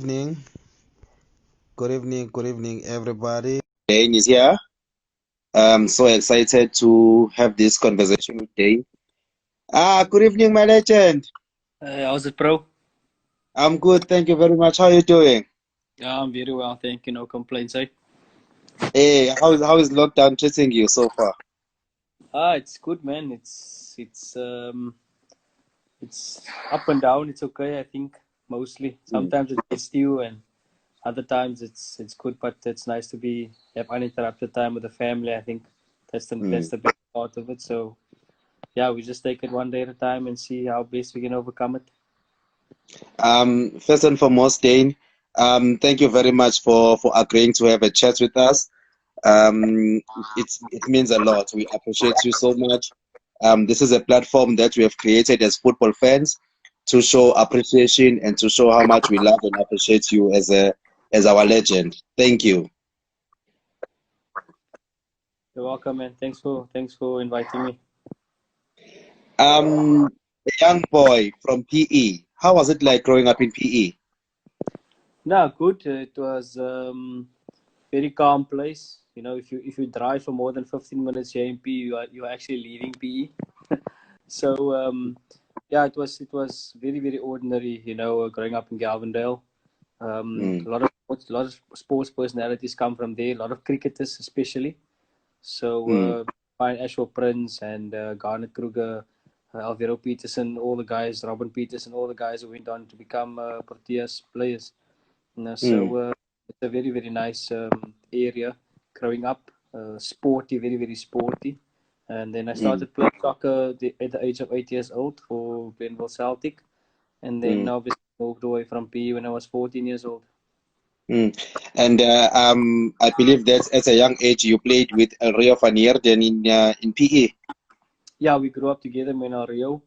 Evening, good evening, everybody. Daine is here. I'm so excited to have this conversation with Daine. Good evening, my legend. How's it, bro? I'm good, thank you very much. How are you doing? Yeah, I'm very well, thank you. No complaints, eh? Hey, how is lockdown treating you so far? It's good, man. It's up and down. It's okay, I think. Mostly. Mm, Sometimes it gets to you, and other times it's good. But it's nice to be have uninterrupted time with the family. I think that's mm. the best part of it. So yeah, we just take it one day at a time and see how best we can overcome it. First and foremost, Daine, thank you very much for agreeing to have a chat with us. It means a lot. We appreciate you so much. This is a platform that we have created as football fans to show appreciation and to show how much we love and appreciate you as our legend. Thank you. You're welcome, man. Thanks for inviting me. A young boy from PE. How was it like growing up in PE? No, good. It was very calm place. You know, if you drive for more than 15 minutes here in PE, you are actually leaving PE. So yeah, it was very ordinary. You know, growing up in Galvindale, Mm, a lot of sports personalities come from there. A lot of cricketers, especially. So mm, Fine Ashwell Prince and Garnet Kruger, Alvaro Peterson, all the guys, Robin Peterson, all the guys who went on to become Proteas players. No, mm, so it's a very nice area growing up. Sporty, very sporty. And then I mm, started playing soccer at the age of 8 years old for Glenville Celtic. And then mm, obviously moved away from PE when I was 14 years old. mm. And I believe that at a young age you played with Rio van Heerden in PE. Yeah, we grew up together, me and Rio.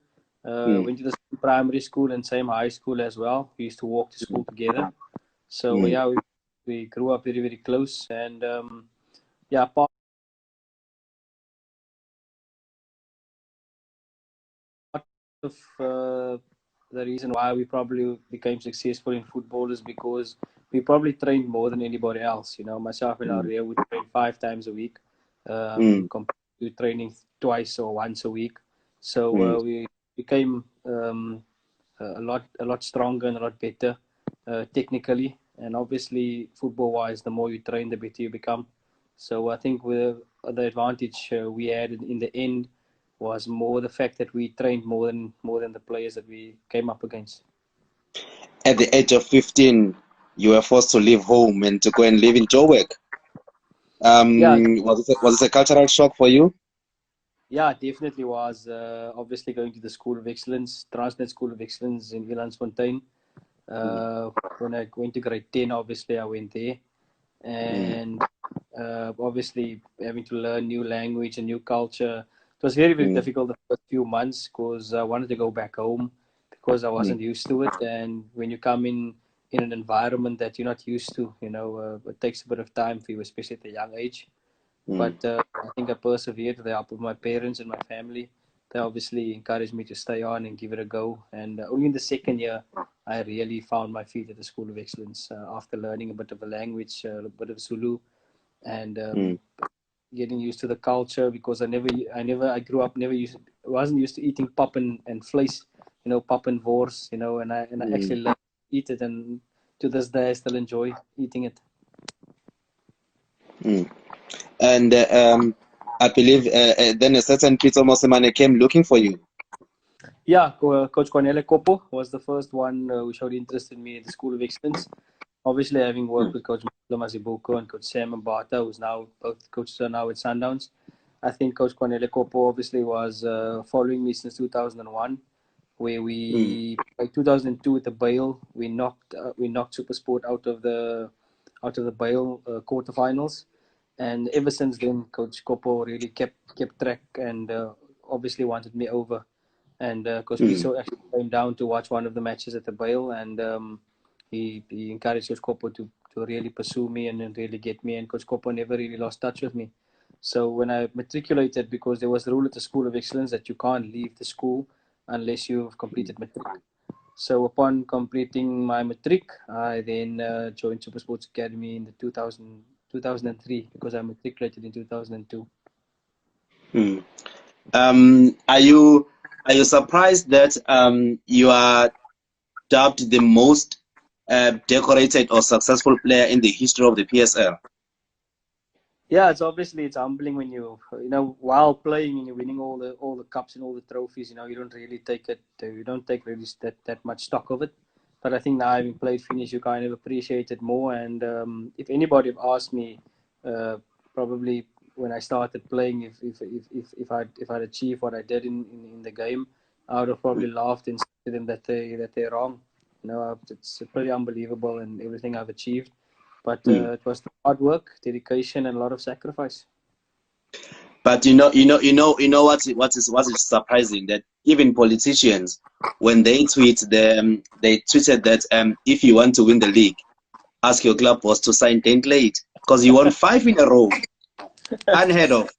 Mm, Went to the same primary school and same high school as well. We used to walk to mm, school together. So mm. yeah, we grew up very close. And yeah, part of the reason why we probably became successful in football is because we probably trained more than anybody else. You know, myself and Mm, Aria would train 5 times a week, mm, compared to training twice or once a week. So mm, we became a lot stronger and a lot better technically. And obviously, football-wise, the more you train, the better you become. So I think the advantage we had in the end was more the fact that we trained more than the players that we came up against. At the age of 15, you were forced to leave home and to go and live in Joburg. Yeah, Was it a cultural shock for you? yeah, definitely was. Obviously, going to the School of Excellence, Transnet School of Excellence in Villiers-Fontein. Mm, When I went to grade 10, obviously I went there, mm, and obviously having to learn new language and new culture. It was very mm, difficult the first few months because I wanted to go back home because I mm, wasn't used to it. And when you come in an environment that you're not used to, it takes a bit of time for you, especially at a young age. mm, But I think I persevered with the help of my parents and my family. They obviously encouraged me to stay on and give it a go. And only in the second year, I really found my feet at the School of Excellence after learning a bit of a language, a bit of Zulu, and mm, getting used to the culture because I grew up wasn't used to eating pap and vlees, pap and wors, and I mm, actually love to eat it, and to this day I still enjoy eating it. mm. And I believe then a certain Peter Mosemane came looking for you. Yeah, Coach Cornele Kopo was the first one who showed interest in me at the School of Excellence. Obviously, having worked Mm, with Coach Mazibuko and Coach Sam Mbata, who's now both coaches are now at Sundowns. I think Coach Cornele Kopo obviously was following me since 2001, where mm, we by 2002 at the Bale we knocked SuperSport out of the Bale quarterfinals, and ever since then, Coach Kopo really kept track and obviously wanted me over. And Coach mm, Piso actually came down to watch one of the matches at the Bale, and he encouraged Coach Kopo to really pursue me and really get me. And Coach Kopo never really lost touch with me. So when I matriculated, because there was the rule at the School of Excellence that you can't leave the school unless you've completed matric. So upon completing my matric, I then joined Super Sports Academy in the 2003 because I matriculated in 2002. Hmm. Are you surprised that you are dubbed the most decorated or successful player in the history of the PSL? Yeah, it's humbling when while playing and you're winning all the cups and all the trophies. You don't really take it. You don't take really that much stock of it. But I think now having played finish, you kind of appreciate it more. And if anybody had asked me, probably when I started playing, if I'd achieved what I did in the game, I would have probably laughed and said to them that they're wrong. It's pretty unbelievable and everything I've achieved. But Hmm. it was hard work, dedication, and a lot of sacrifice. But what is surprising, that even politicians, when they they tweeted that if you want to win the league, ask your club boss to sign Daine Klate because he won 5 in a row, unheard of.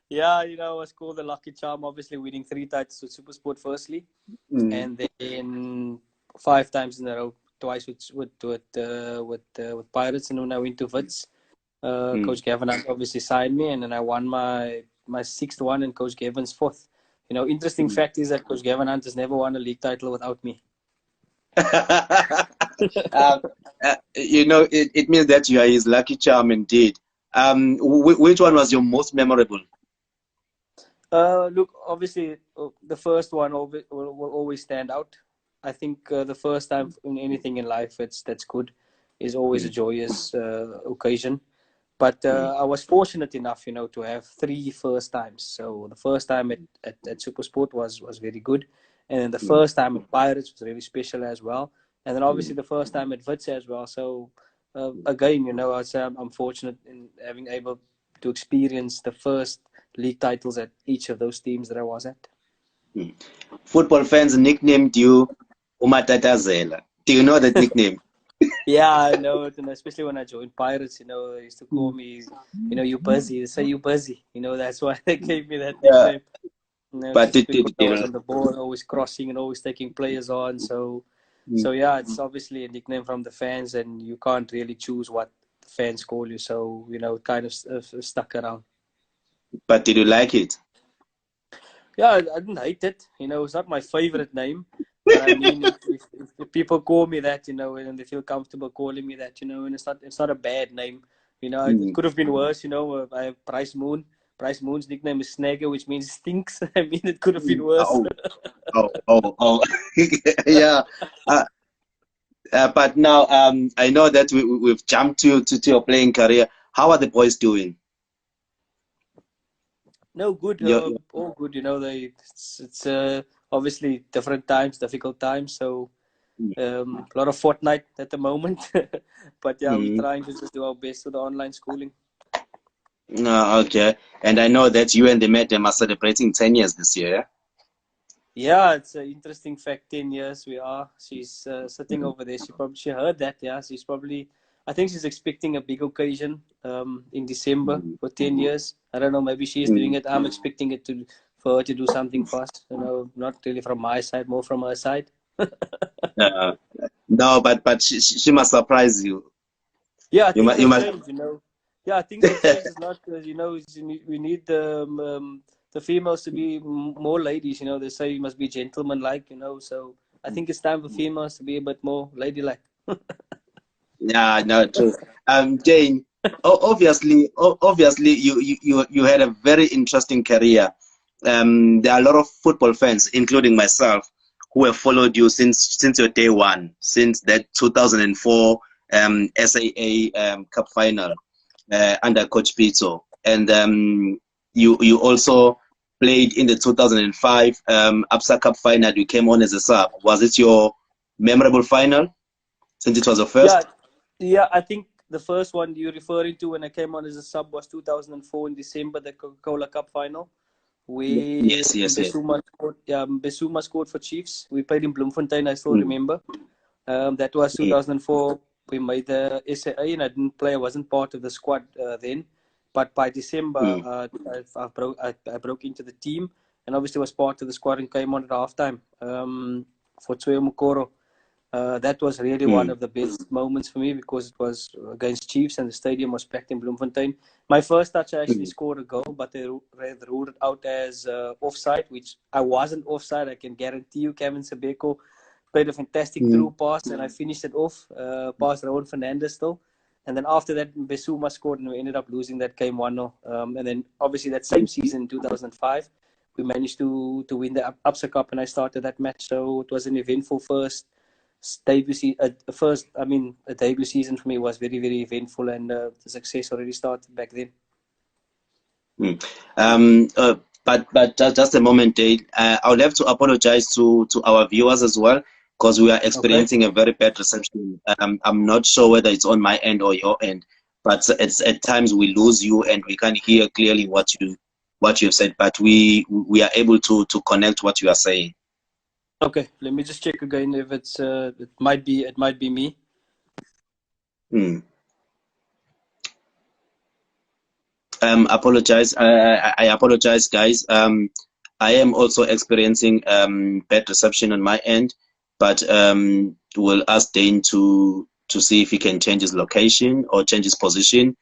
Yeah, I was called the lucky charm, obviously winning 3 titles with Supersport firstly, Mm, and then 5 times in a row, twice with Pirates, and when I went to Wits, mm. Coach Gavin obviously signed me, and then I won my sixth one, and Coach Gavin's fourth. Interesting Mm. fact is that Coach Gavin Hunt has never won a league title without me. uh, it means that you are his lucky charm indeed. Which one was your most memorable? Look, obviously, the first one will always stand out. I think the first time in anything in life that's good is always a Mm, joyous occasion. But mm, I was fortunate enough, to have three first times. So the first time at Supersport was very good, and then the mm, first time at Pirates was really special as well, and then mm, obviously the first time at Wits as well. So again, I'd say I'm fortunate in having able to experience the first league titles at each of those teams that I was at. mm. Football fans nicknamed you Umatatazela. Do you know that nickname? Yeah, I know it, and especially when I joined Pirates, they used to call Mm. me, you busy. They say you busy. That's why they gave me that Yeah, nickname. but Just because I was on the ball, always crossing and always taking players on. So mm. yeah, it's obviously a nickname from the fans, and you can't really choose what the fans call you. So it kind of stuck around. But did you like it? Yeah, I didn't hate it. It's not my favorite name, but I mean, if people call me that, and they feel comfortable calling me that, and it's not a bad name. It Mm. could have been worse. I have Bryce Moon. Bryce Moon's nickname is Snagger, which means stinks. I mean, it could have been worse. Oh, oh. Yeah. Uh, but now I know that we've jumped to your playing career. How are the boys doing? No, good. Your, All good. It's obviously different times, difficult times. So a lot of Fortnite at the moment, but yeah, we're mm, trying to just do our best with the online schooling. okay. And I know that you and the madam are celebrating 10 years this year. Yeah? Yeah, it's an interesting fact. 10 years we are. She's sitting over there. She heard that. Yeah, I think she's expecting a big occasion in December Mm, for 10 years. I don't know. Maybe she's doing mm. it. I'm expecting it for her to do something for us. Not really from my side, more from her side. Uh, no, but she must surprise you. Yeah, You things must you have must. changed. Yeah, things have changed. It's not we need the females to be more ladies. They say you must be gentleman-like. So I think it's time for females to be a bit more ladylike. Yeah, no, true. Jane, obviously, you had a very interesting career. There are a lot of football fans, including myself, who have followed you since your day one, since that 2004 SAA Cup final under Coach Pito, and you also played in the 2005 ABSA Cup final. You came on as a sub. Was it your memorable final, since it was the Yeah, first? yeah. I think the first one you're referring to when I came on as a sub was 2004 in December, the Coca-Cola Cup final. We Yes, yes, yes. Besuma scored for Chiefs. We played in Bloemfontein. I still Mm, remember. That was mm, 2004. We made the SAA, and I didn't play. I wasn't part of the squad then. But by December, mm, I broke into the team, and obviously was part of the squad and came on at halftime for Tsuyo Mukoro. That was really one of the best moments for me because it was against Chiefs and the stadium was packed in Bloemfontein. My first touch, I actually scored a goal, but they ruled it out as offside, which I wasn't offside. I can guarantee you, Kevin Sebeko played a fantastic through pass and I finished it off past Raul Fernandez still. And then after that, Besuma scored and we ended up losing that game 1-0. And then obviously that same season, 2005, we managed to win the Absa Cup and I started that match. So it was an eventful first debut a debut season for me was very, very eventful, and the success already started back then. But just a moment, Dane. I would have to apologize to our viewers as well because we are experiencing a very bad reception. I'm not sure whether it's on my end or your end, but it's at times we lose you and we can't hear clearly what you've said. But we are able to connect what you are saying. Okay, let me just check again if it's it might be me. Apologize. I apologize, guys. I am also experiencing bad reception on my end, but we'll ask Daine to see if he can change his location or change his position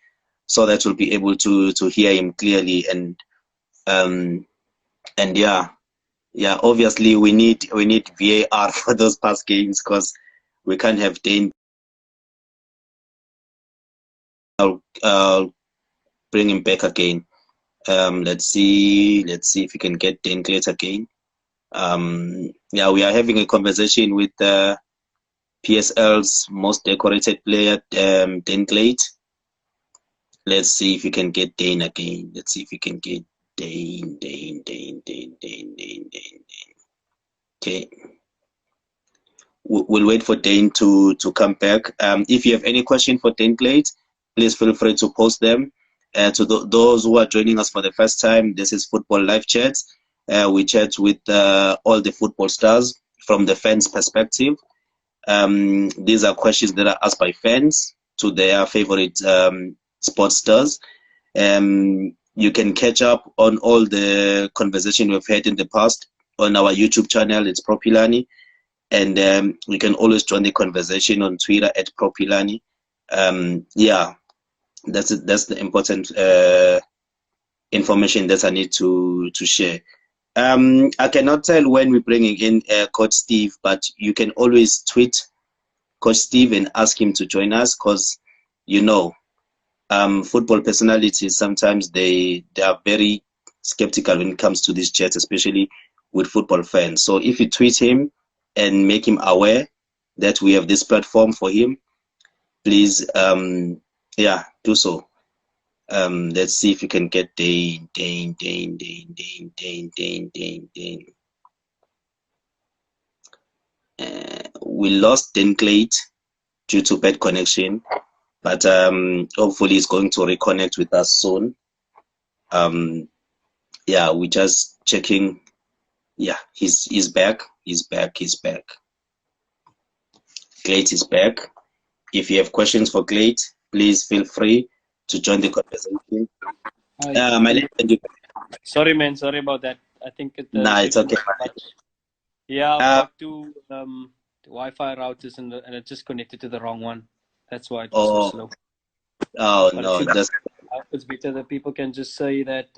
so that we'll be able to hear him clearly. And yeah, obviously we need VAR for those past games because we can't have Daine. I'll bring him back again. Let's see if we can get Daine Klate again. Yeah, we are having a conversation with PSL's most decorated player, Daine Klate. Let's see if we can get Daine again. Let's see if we can get Daine. Okay. We'll wait for Daine to come back. If you have any question for Daine Klate, please feel free to post them. To those who are joining us for the first time, this is Football Live Chats. We chat with all the football stars from the fans' perspective. These are questions that are asked by fans to their favorite sports stars. You can catch up on all the conversation we've had in the past on our YouTube channel. It's Propilani. And you can always join the conversation on Twitter at Propilani. Yeah, that's the important information that I need to share. I cannot tell when we're bringing in Coach Steve, but you can always tweet Coach Steve and ask him to join us because, football personalities, sometimes they are very skeptical when it comes to these chats, especially with football fans. So if you tweet him and make him aware that we have this platform for him, please, do so. Let's see if we can get Daine. We lost Daine Klate due to bad connection, but hopefully he's going to reconnect with us soon. Yeah, we're just checking. Yeah, he's back. He's back. Klate is back. If you have questions for Klate, please feel free to join the conversation. Sorry, man. Sorry about that. I think it's okay. Yeah, I've got two Wi-Fi routers and it just connected to the wrong one. That's why it was so slow. Oh but no, it's better that people can just say that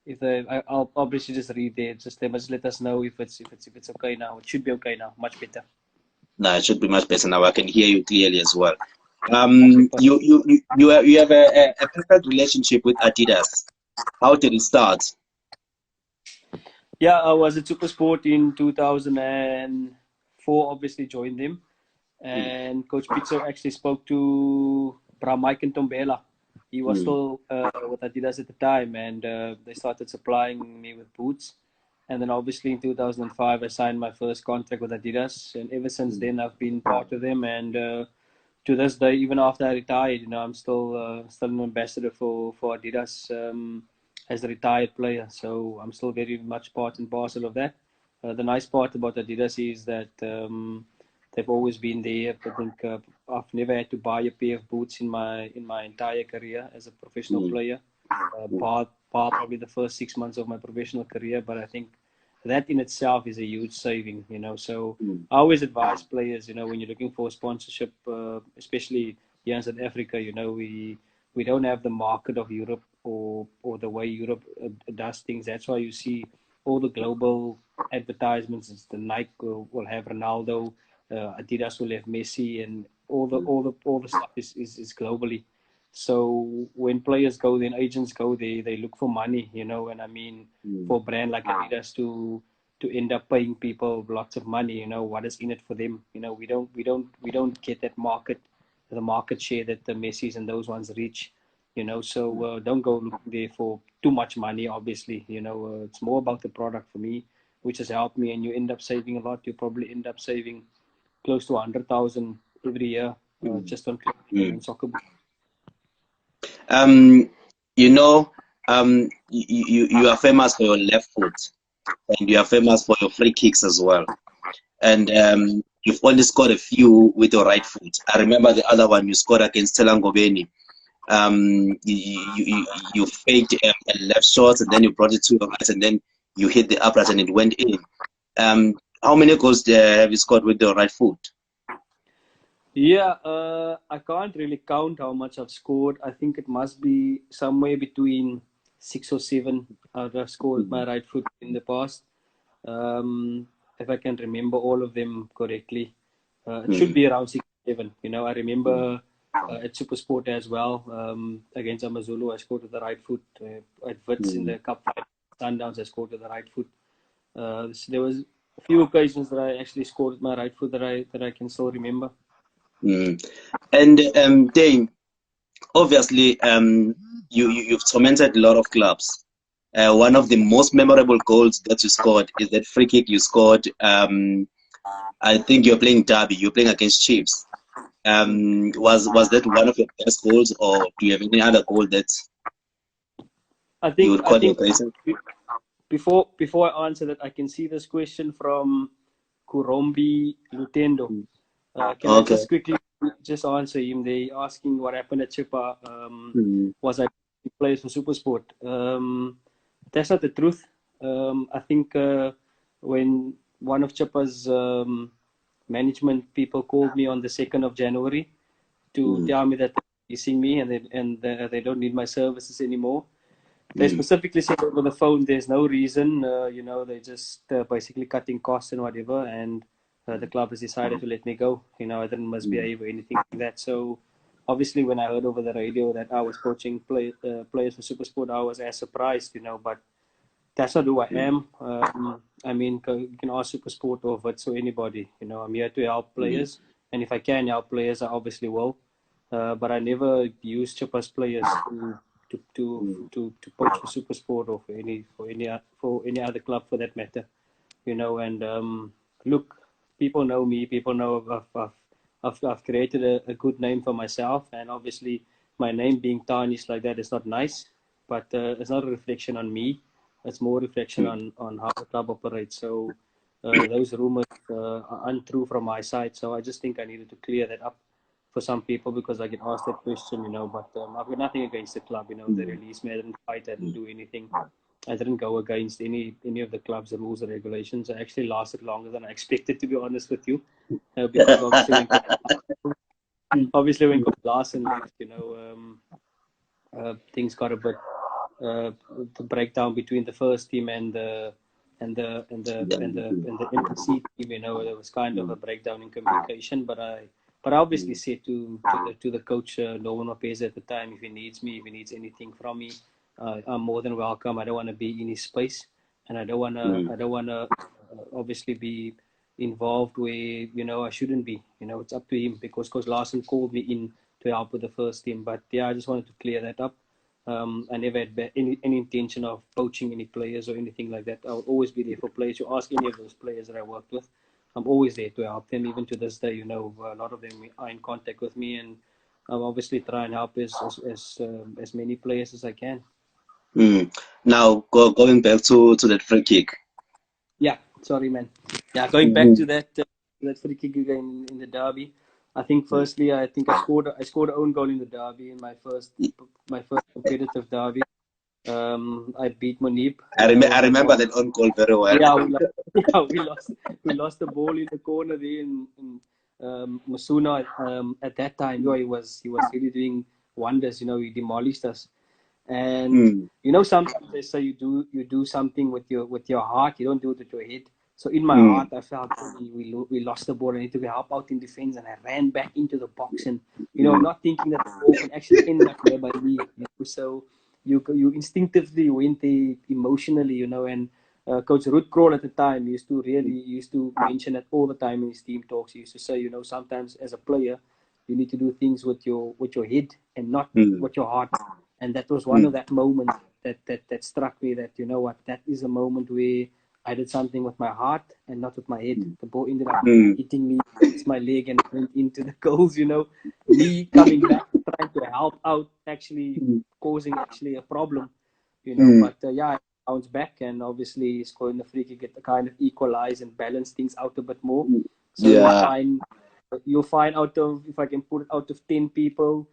if I'll obviously just read there. They must let us know if it's okay now. It should be okay now. Much better. No, it should be much better now. I can hear you clearly as well. You have a perfect relationship with Adidas. How did it start? Yeah, I was at SuperSport in 2004. Obviously, joined them, and Coach Pitzer actually spoke to Mike and Tombela. He was still with Adidas at the time, and they started supplying me with boots. And then obviously in 2005, I signed my first contract with Adidas, and ever since then I've been part of them. And to this day, even after I retired, I'm still an ambassador for Adidas as a retired player. So I'm still very much part and parcel of that. The nice part about Adidas is that they've always been there. I think I've never had to buy a pair of boots in my entire career as a professional player. bar probably the first 6 months of my professional career. But I think that in itself is a huge saving, you know. So I always advise players, you know, when you're looking for sponsorship, especially here in South Africa, you know, we don't have the market of Europe or the way Europe does things. That's why you see all the global advertisements. It's the Nike will have Ronaldo, Adidas will have Messi, and all the stuff is globally. So when players go, then agents go, they look for money, you know. And I mean, for a brand like Adidas to end up paying people lots of money, you know, what is in it for them? You know, we don't get that the market share that the Messis and those ones reach, you know. So don't go looking there for too much money. Obviously, you know, it's more about the product for me, which has helped me. And you end up saving a lot. You probably end up saving close to 100,000 every year just on clothing and soccer boots. You know, you are famous for your left foot, and you are famous for your free kicks as well. And you've only scored a few with your right foot. I remember the other one you scored against Telangobeni. You faked a left shot, and then you brought it to your right, and then you hit the upright, and it went in. How many goals have you scored with your right foot? Yeah, I can't really count how much I've scored. I think it must be somewhere between 6 or 7 I've scored with my right foot in the past. If I can remember all of them correctly, it should be around 6 or 7. You know, I remember at SuperSport as well, against Amazulu, I scored with the right foot. At Wits in the Cup final, Sundowns, I scored with the right foot. So there was a few occasions that I actually scored with my right foot that I can still remember. And Daine, obviously, you've tormented a lot of clubs. One of the most memorable goals that you scored is that free kick you scored. I think you're playing Derby. You're playing against Chiefs. Was that one of your best goals, or do you have any other goal that you would call your greatest? Before I answer that, I can see this question from Kurombi Lutendo. Can I just quickly answer him? They asking what happened at Chippa. Was I playing for SuperSport? That's not the truth. I think when one of Chippa's management people called me on the 2nd of January to tell me that they're releasing me and they don't need my services anymore. They specifically said over the phone, there's no reason, you know, they're just basically cutting costs and whatever, and the club has decided to let me go. You know, I didn't misbehave or anything like that. So obviously when I heard over the radio that I was coaching players for SuperSport, I was as surprised, you know, but that's not who I am. I mean, you can ask SuperSport or Wits or anybody, you know, I'm here to help players, and if I can help players, I obviously will. But I never use Chippa's players to coach for SuperSport or for any other club for that matter, you know. And look, people know me. People know I've created a good name for myself, and obviously my name being tarnished like that is not nice. But it's not a reflection on me. It's more a reflection on how the club operates. So those rumors are untrue from my side. So I just think I needed to clear that up for some people, because I get asked that question, you know. But I've got nothing against the club, you know. They released me. I didn't fight. I didn't do anything. I didn't go against any of the club's rules or regulations. I actually lasted longer than I expected, to be honest with you, because obviously when Larson left, you know, things got a bit the breakdown between the first team and the NPC team. You know, there was kind of a breakdown in communication. But I obviously said to the coach, Norman Mapeza at the time, if he needs me, if he needs anything from me, I'm more than welcome. I don't want to be in his space, and I don't want to obviously be involved where, you know, I shouldn't be. You know, it's up to him, because Coach Larson called me in to help with the first team. But yeah, I just wanted to clear that up. I never had any intention of poaching any players or anything like that. I'll always be there for players. You ask any of those players that I worked with, I'm always there to help them. Even to this day, you know, a lot of them are in contact with me, and I'll obviously try and help as many players as I can. Now, going back to that free kick. Yeah, sorry, man. Yeah, going back to that free kick again in the derby. I think firstly, I scored an own goal in the derby in my first competitive derby. I beat Munib. I remember that on goal very well. Yeah, we lost the ball in the corner there, and Masuna at that time, he was really doing wonders. He demolished us. And sometimes they say you do something with your heart, you don't do it with your head. So in my heart, I felt we lost the ball. I need to help out in defense, and I ran back into the box, and not thinking that the ball can actually end up there by me. So you instinctively went there emotionally, and Coach Ruud Krol at the time used to mention that all the time in his team talks. He used to say, sometimes as a player, you need to do things with your head and not with your heart. And that was one of that moments that struck me, that that is a moment where I did something with my heart and not with my head. The ball ended up hitting me against my leg and went into the goals. Me coming back trying to help out, actually causing a problem. But yeah, I bounced back, and obviously scoring the free kick to kind of equalize and balance things out a bit more. So you'll find out of, if I can put it, out of 10 people,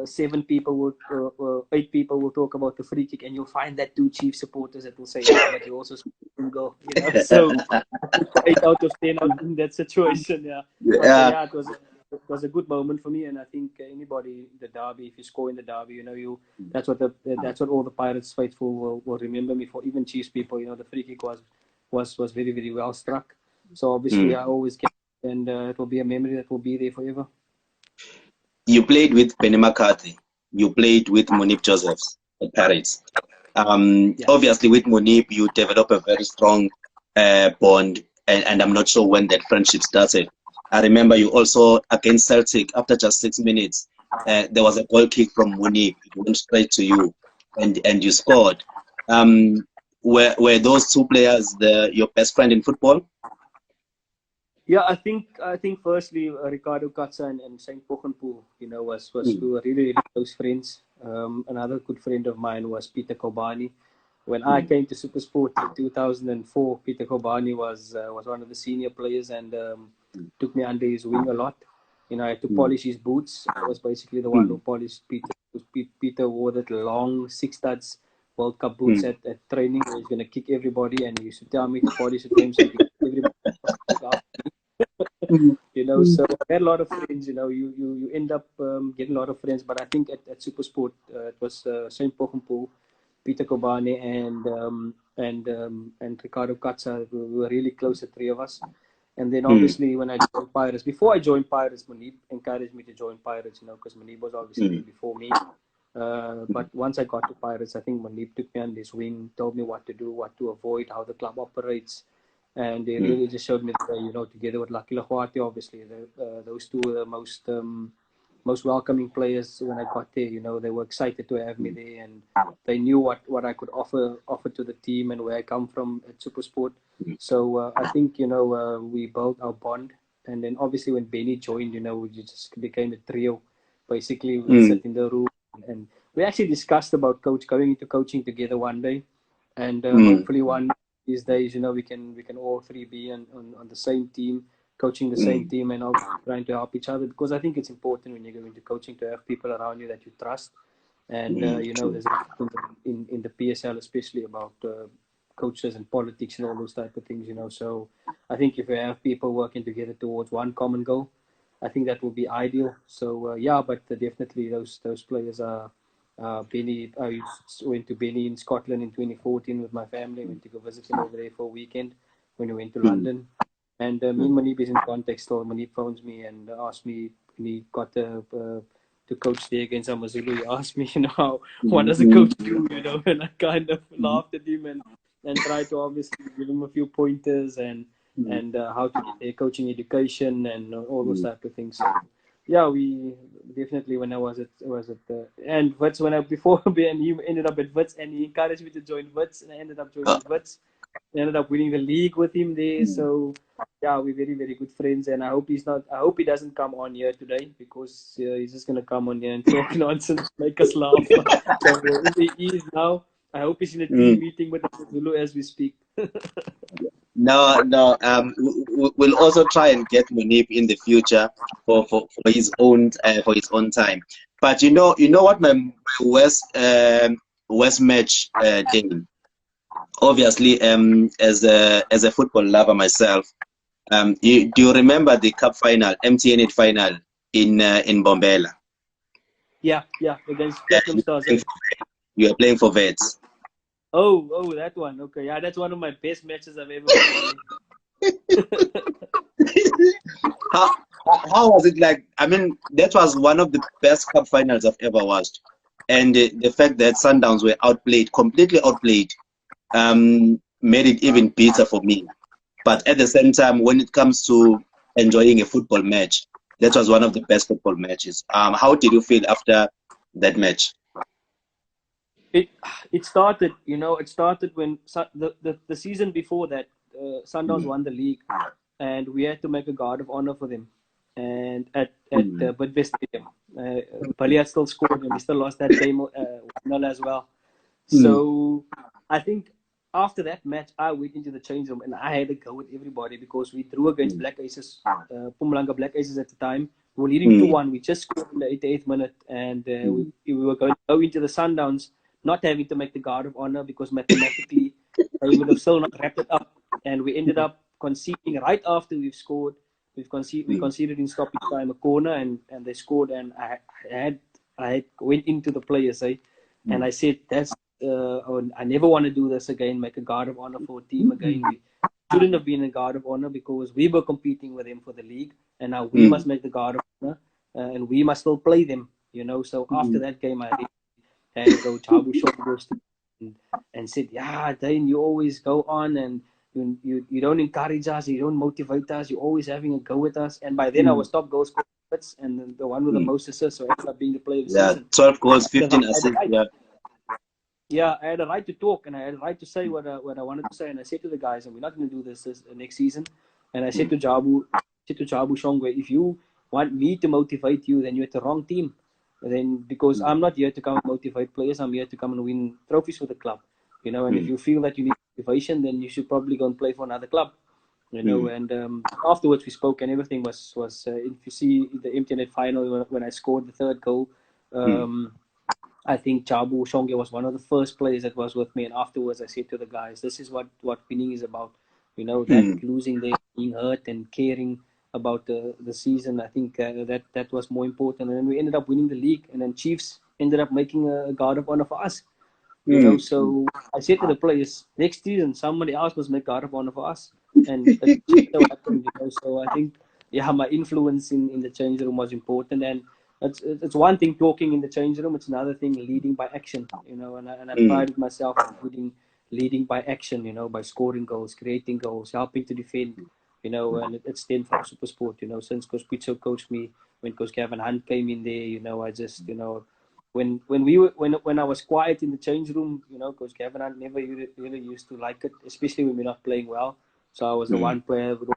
7 people will 8 people will talk about the free kick, and you'll find that 2 Chief supporters that will say, yeah, but you also scored a goal, So 8 out of 10 are in that situation, yeah. But yeah, it was a good moment for me, and I think anybody, the derby, if you score in the derby, that's what all the Pirates faithful will remember me for. Even Chiefs people, the free kick was very, very well struck. So obviously I always get, and it will be a memory that will be there forever. You played with Benny McCarthy. You played with Munib Josephs at Paris. Obviously, with Munib, you develop a very strong bond, and I'm not sure when that friendship started. I remember you also, against Celtic, after just 6 minutes, there was a goal kick from Munib. It went straight to you, and you scored. Were those 2 players your best friend in football? Yeah, I think firstly Ricardo Katsa and Saint Pochenpoel, we were really, really close friends. Another good friend of mine was Peter Kobani. When I came to SuperSport in 2004, Peter Kobani was one of the senior players, and took me under his wing a lot. I had to polish his boots. I was basically the one who polished Peter. Peter wore that long 6 studs World Cup boots at training, where he's going to kick everybody, and he used to tell me to polish it for him so he could kick everybody. So I had a lot of friends. You end up getting a lot of friends. But I think at SuperSport, it was Saint Pochenpoel, Peter Kobane, and Ricardo Katsa. We were really close, the 3 of us. And then obviously when I joined Pirates, before I joined Pirates, Munib encouraged me to join Pirates, because Munib was obviously before me. But once I got to Pirates, I think Munib took me under his wing, told me what to do, what to avoid, how the club operates. And they really just showed me the way, together with Lucky Lahuati, obviously. Those 2 were the most welcoming players when I got there. They were excited to have me there, and they knew what I could offer to the team and where I come from at SuperSport. So I think, we built our bond. And then obviously when Benny joined, we just became a trio. Basically, we sat in the room, and we actually discussed about going into coaching together one day. And hopefully one these days, we can all 3 be on the same team, coaching the same team, and also trying to help each other, because I think it's important when you go into coaching to have people around you that you trust. And there's in the PSL especially about coaches and politics and all those type of things. So I think if you have people working together towards one common goal, I think that would be ideal. So but definitely those players are. Benny, I went to Benny in Scotland in 2014 with my family. Went to go visit him over there for a weekend when we went to London. And me and Munib is in contact still. Munib phones me and asked me when he got to coach there against Amazulu. He asked me, what does a coach do, And I kind of laughed at him and tried to obviously give him a few pointers and how to get their coaching education and all those type of things. So, yeah, we definitely, when I was at and Wits, before and he ended up at Wits, and he encouraged me to join Wits, and I ended up joining Wits. I ended up winning the league with him there. So yeah, we're very, very good friends, and I hope he doesn't come on here today, because he's just gonna come on here and talk nonsense, make us laugh. So if he is now, I hope he's in a team meeting with Zulu as we speak. No. We'll also try and get Munib in the future for his own time. But you know what my worst worst match, Daine? Obviously, as a football lover myself, do you remember the cup final, MTN final in Bombela? Yeah, against Yeah, Platinum Stars. you were playing for Vets. Oh, that one. Okay, yeah, that's one of my best matches I've ever played. how how was it like? I mean, that was one of the best cup finals I've ever watched, and the fact that Sundowns were outplayed, completely outplayed, made it even better for me. But at the same time, when it comes to enjoying a football match, that was one of the best football matches. How did you feel after that match? It it started, it started when the season before that, Sundowns Mm, won the league, and we had to make a guard of honor for them, and at mm, Bidvest Stadium, Bali had still scored, and we still lost that game 1-0 as well. mm, So I think after that match, I went into the change room and I had to go with everybody because we drew against mm, Black Aces, Pumalanga Black Aces at the time. We were leading mm, 2-1. We just scored in the 88th minute, and mm, we were going to go into the Sundowns, not having to make the guard of honor because mathematically they would have still not wrapped it up. And we ended up conceding right after we've scored. We mm, conceded in stoppage time a corner, and they scored. And I went into the players, and mm, I said that's I never want to do this again. Make a guard of honor for a team again. We shouldn't have been a guard of honor because we were competing with them for the league, and now we must mm, make the guard of honor, and we must still play them. So after mm, that game, I had to go Jabu Shop and said, "Yeah, Daine, you always go on and you don't encourage us, you don't motivate us, you're always having a go with us." And by then, I mm, was top goal scorer and the one with the mm. most assists, so I ended up being the player of the Yeah, season. 12 goals, I 15 had the assists. right. Yeah. Yeah, I had a right to talk and I had a right to say what I wanted to say. And I said to the guys, and we're not going to do this next season. And I said Mm, to Jabu Shongwe, if you want me to motivate you, then you're at the wrong team. Then because mm, I'm not here to come and motivate players, I'm here to come and win trophies for the club. And if mm, you feel that you need motivation, then you should probably go and play for another club. mm, And afterwards we spoke and everything was if you see the MTN final when I scored the third goal. mm, Um, I think Chabu Shonge was one of the first players that was with me. And afterwards, I said to the guys, this is what winning is about. That mm, losing there, being hurt and caring about the season. I think that was more important. And then we ended up winning the league. And then Chiefs ended up making a guard of honor for us. mm, So I said to the players, next season, somebody else must make guard of honor for us. And it just so happened. So I think, yeah, my influence in the change room was important. And it's one thing talking in the change room, it's another thing leading by action, and I mm, prided myself in leading by action, by scoring goals, creating goals, helping to defend, and it stemmed from super sport, since Coach Pitso coached me, when Coach Gavin Hunt came in there, I just, when I was quiet in the change room, Coach Gavin Hunt never really used to like it, especially when we're not playing well. So I was the mm. one player who would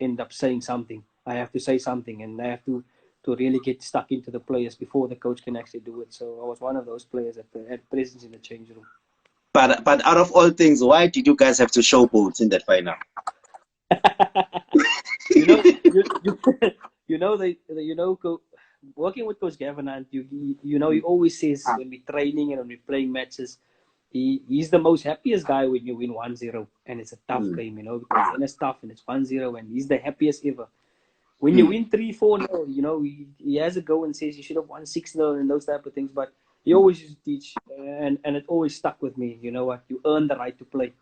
end up saying something. I have to say something, and I have to really get stuck into the players before the coach can actually do it. So I was one of those players that had presence in the change room. But out of all things, why did you guys have to showboat in that final? you know, you, you know, working with Coach Gavin and he always says when we're training and when we're playing matches, he's the most happiest guy when you win 1-0 and it's a tough Mm, game, because it's tough and it's 1-0 and he's the happiest ever. When you mm, win 3-4-0, he has a go and says you should have won 6-0 and those type of things. But he always used to teach, and it always stuck with me. You know what? You earn the right to play.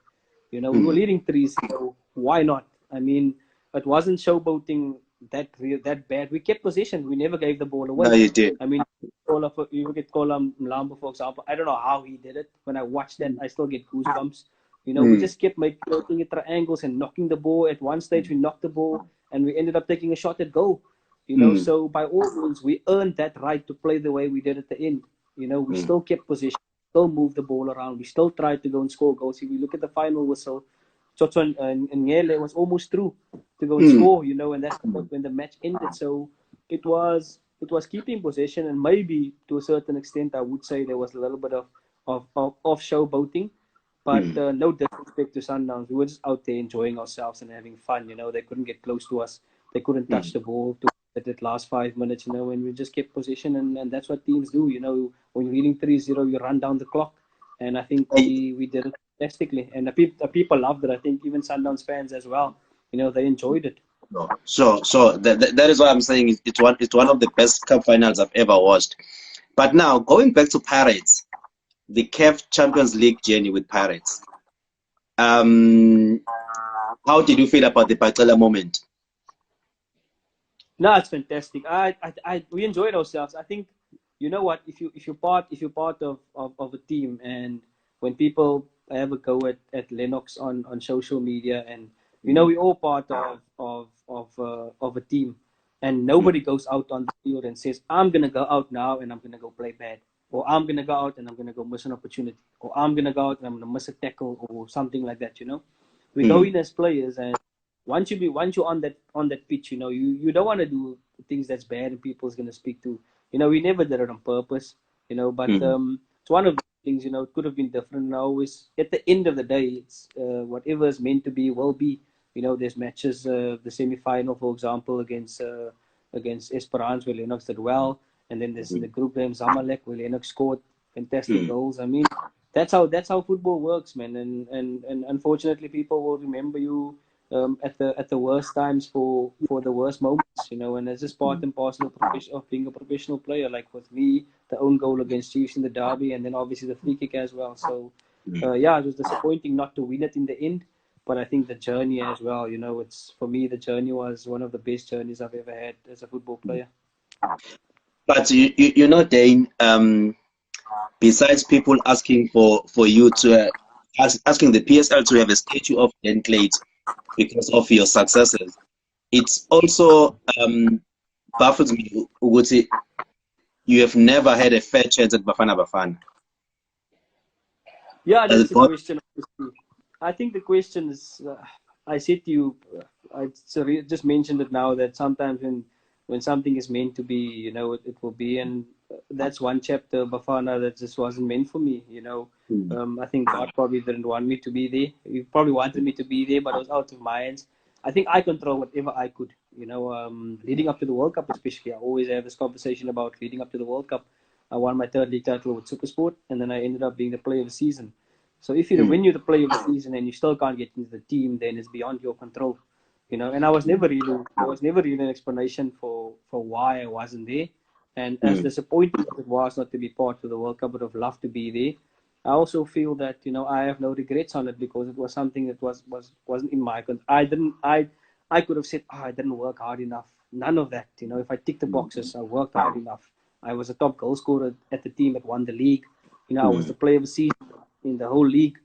We were mm. leading 3-0. Why not? I mean, it wasn't showboating that bad. We kept possession. We never gave the ball No, away. you did. I mean, you look at Kolam Mlambo, for example. I don't know how he did it. When I watch that, I still get goosebumps. We Mm, just kept making triangles and knocking the ball. At one stage, we knocked the ball and we ended up taking a shot at goal. mm, So by all means, we earned that right to play the way we did at the end. We mm, still kept possession, still moved the ball around. We still tried to go and score goals. If we look at the final whistle, Chotson and Ngele was almost through to go and mm, score, and that's when the match ended. So it was keeping possession, and maybe to a certain extent, I would say there was a little bit of showboating, but mm, no disrespect to Sundowns. We were just out there enjoying ourselves and having fun. They couldn't get close to us. They couldn't touch mm. the ball at the last 5 minutes. And we just kept possession, and that's what teams do. When you're leading 3-0, you run down the clock. and I think we did it fantastically, and the people loved it. I think even Sundowns fans as well, they enjoyed it. Sure. That is why I'm saying it's one of the best cup finals I've ever watched. But now going back to Pirates, the CAF Champions League journey with Pirates. How did you feel about the Bacala moment? No, it's fantastic. We enjoyed ourselves. I think, you know what, if you're part of a team, and when people have a go at Lennox on social media, and we're all part of a team, and nobody goes out on the field and says, I'm gonna go out now and I'm gonna go play bad, or I'm gonna go out and I'm gonna go miss an opportunity, or I'm gonna go out and I'm gonna miss a tackle or something like that. We go in as players, and once you're on that pitch, you don't want to do things that's bad and people's gonna speak to. We never did it on purpose, but it's one of the things. It could have been different. And always, at the end of the day, it's whatever is meant to be will be. There's matches, the semi-final, for example, against Esperance, where Lennox did well, and then there's in the group game Zamalek, where Lennox scored fantastic goals. I mean, that's how football works, man. And unfortunately, people will remember you at the worst times for the worst moments, and it's just part and parcel of being a professional player. Like with me, the own goal against Chiefs in the derby, and then obviously the free kick as well. So it was disappointing not to win it in the end, but I think the journey as well, it's, for me, the journey was one of the best journeys I've ever had as a football player. But Daine, besides people asking for you to asking the PSL to have a statue of Daine Klate because of your successes, it's also baffles me, Uguti, you have never had a fair chance at Bafana. Yeah, that's the question. I think the question is, I said to you, I just mentioned it now, that sometimes when something is meant to be, it will be, and that's one chapter of Bafana that just wasn't meant for me. I think God probably didn't want me to be there. He probably wanted me to be there, but it was out of my hands. I think I control whatever I could. Leading up to the World Cup, especially, I always have this conversation about leading up to the World Cup. I won my third league title with Supersport, and then I ended up being the player of the season. So if you win, you're the player of the season, and you still can't get into the team, then it's beyond your control. And there was never really an explanation for why I wasn't there. And as disappointing as it was not to be part of the World Cup, I would have loved to be there. I also feel that I have no regrets on it, because it was something that wasn't in my control. I could have said, I didn't work hard enough. None of that. If I ticked the boxes, I worked hard enough. I was a top goal scorer at the team that won the league. I was the player of the season in the whole league.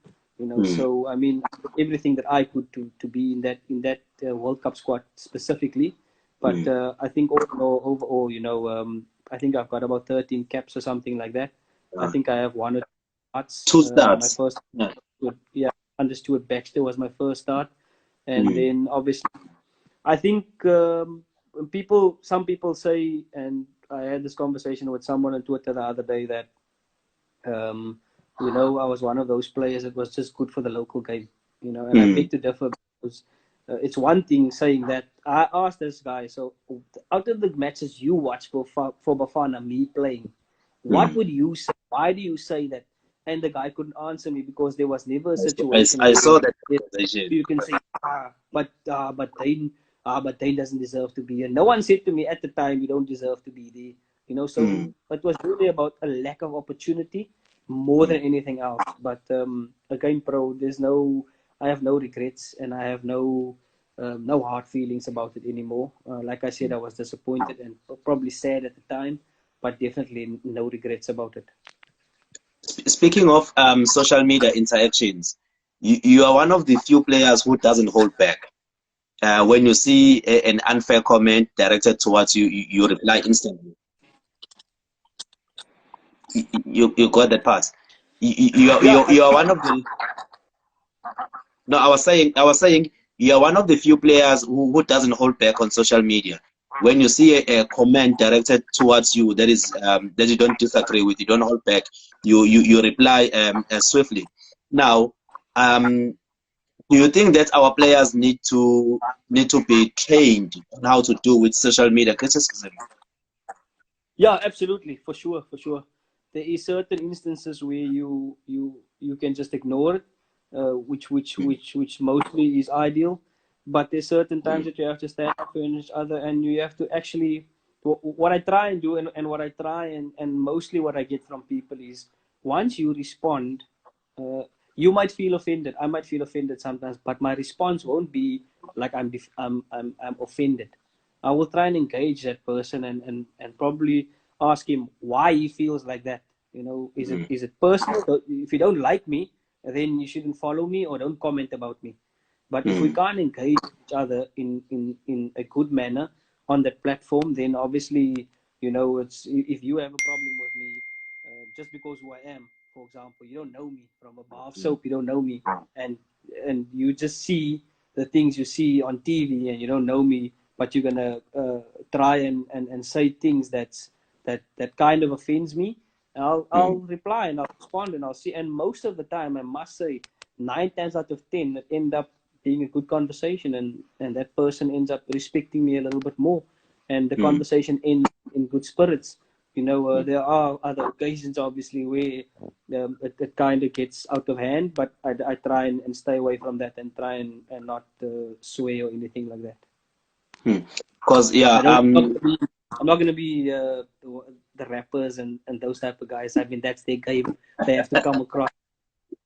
So I mean, everything that I could to be in that World Cup squad specifically. But I think overall, I think I've got about 13 caps or something like that. I think I have one or two starts. My first, under Stuart Baxter was my first start, and then obviously, I think some people say, and I had this conversation with someone on Twitter the other day, that I was one of those players that was just good for the local game, and I beg to differ, because it's one thing saying that. I asked this guy, so out of the matches you watch for Bafana, me playing, what would you say? Why do you say that? And the guy couldn't answer me, because there was never a situation. I saw that. You can say, but Daine doesn't deserve to be here. No one said to me at the time, you don't deserve to be there. So it was really about a lack of opportunity more than anything else. But again, bro, I have no regrets, and I have no hard feelings about it anymore. Like I said, I was disappointed and probably sad at the time, but definitely no regrets about it. Speaking of social media interactions, you are one of the few players who doesn't hold back. When you see an unfair comment directed towards you, you reply instantly. You got that part. You are one of the. No, I was saying you are one of the few players who doesn't hold back on social media. When you see a comment directed towards you that is that you don't disagree with, you don't hold back. You reply swiftly. Now, do you think that our players need to be trained on how to do with social media criticism? Yeah, absolutely, for sure. there is certain instances where you can just ignore it, which mostly is ideal. But there's certain times that you have to stand up for each other, and you have to actually. What I try and do, and what I try and mostly what I get from people is once you respond, uh, you might feel offended. I might feel offended sometimes, but my response won't be like I'm offended. I will try and engage that person and probably ask him why he feels like that. You know, is it personal? So if you don't like me, then you shouldn't follow me or don't comment about me. But if we can't engage each other in a good manner on that platform, then obviously, you know, it's if you have a problem with me, just because who I am, for example, you don't know me from a bar of soap, you don't know me, and and you just see the things you see on TV, and you don't know me, but you're gonna try and say things that kind of offends me. I'll reply and I'll respond and I'll see. And most of the time, I must say, 9 times out of 10, it end up being a good conversation, and that person ends up respecting me a little bit more, and the conversation ends in good spirits. You know, there are other occasions, obviously, where it kind of gets out of hand, but I try and stay away from that and try and not sway or anything like that. Because yeah, I don't. I'm not gonna be the rappers and those type of guys. I mean, that's their game. They have to come across